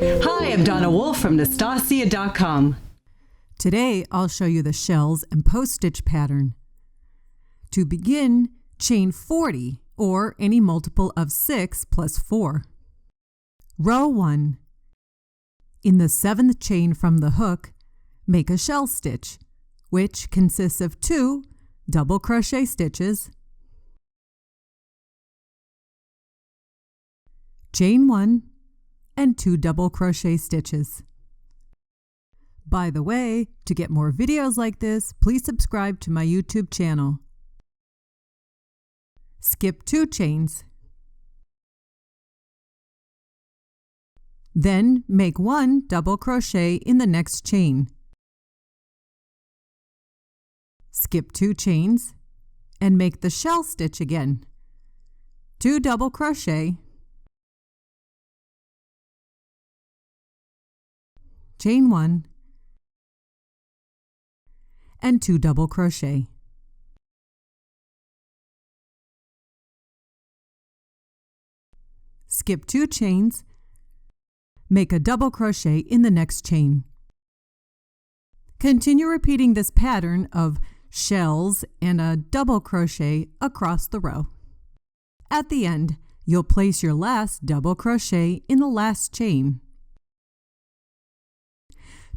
Hi, I'm Donna Wolfe from Naztazia.com. Today, I'll show you the shells and post-stitch pattern. To begin, chain 40, or any multiple of 6 plus 4. Row 1. In the 7th chain from the hook, make a shell stitch, which consists of 2 double crochet stitches, chain 1, and 2 double crochet stitches. By the way, to get more videos like this, please subscribe to my YouTube channel. Skip 2 chains. Then make 1 double crochet in the next chain. Skip 2 chains and make the shell stitch again. 2 double crochet, chain 1, and 2 double crochet. Skip 2 chains, make a double crochet in the next chain. Continue repeating this pattern of shells and a double crochet across the row. At the end, you'll place your last double crochet in the last chain.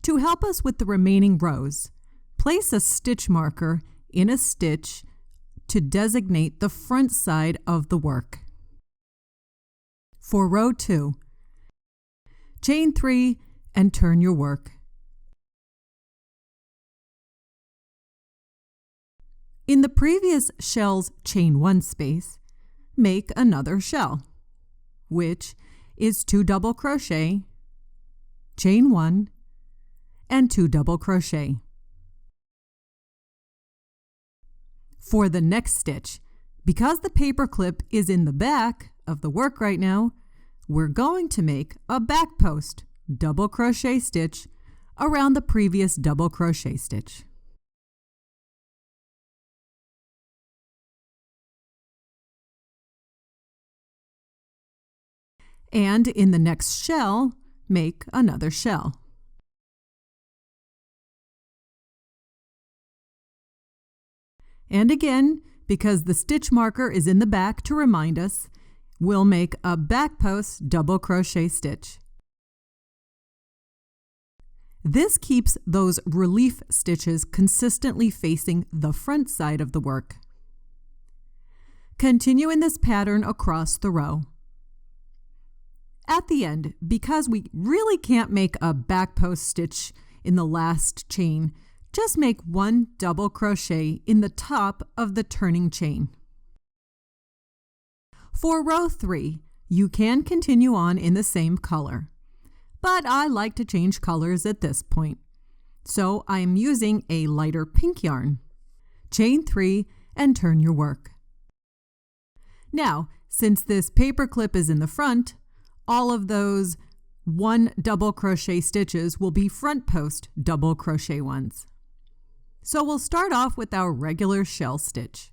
To help us with the remaining rows, place a stitch marker in a stitch to designate the front side of the work. For row 2, chain 3 and turn your work. In the previous shell's chain 1 space, make another shell, which is 2 double crochet, chain 1, and 2 double crochet. For the next stitch, because the paper clip is in the back of the work right now, we're going to make a back post double crochet stitch around the previous double crochet stitch. And in the next shell, make another shell. And again, because the stitch marker is in the back to remind us, we'll make a back post double crochet stitch. This keeps those relief stitches consistently facing the front side of the work. Continue in this pattern across the row. At the end, because we really can't make a back post stitch in the last chain, just make 1 double crochet in the top of the turning chain. For row 3, you can continue on in the same color, but I like to change colors at this point, so I am using a lighter pink yarn. Chain 3 and turn your work. Now, since this paper clip is in the front, all of those 1 double crochet stitches will be front post double crochet ones. So we'll start off with our regular shell stitch.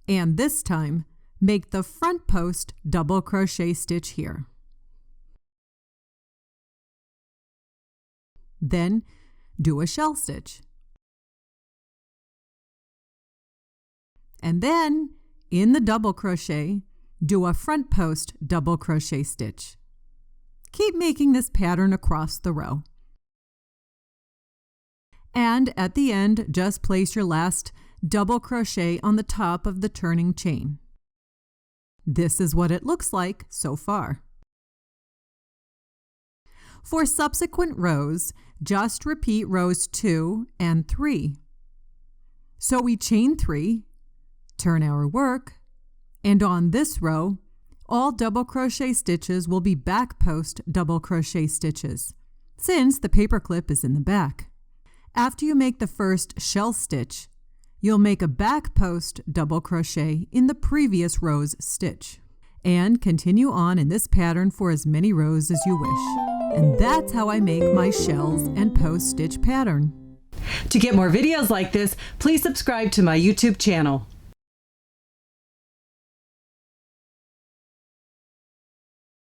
And this time, make the front post double crochet stitch here. Then do a shell stitch. And then, in the double crochet, do a front post double crochet stitch. Keep making this pattern across the row. And at the end, just place your last double crochet on the top of the turning chain. This is what it looks like so far. For subsequent rows, just repeat rows 2 and 3. So we chain 3, turn our work, and on this row, all double crochet stitches will be back post double crochet stitches, since the paper clip is in the back. After you make the first shell stitch, you'll make a back post double crochet in the previous row's stitch, and continue on in this pattern for as many rows as you wish. And that's how I make my shells and post stitch pattern. To get more videos like this, please subscribe to my YouTube channel.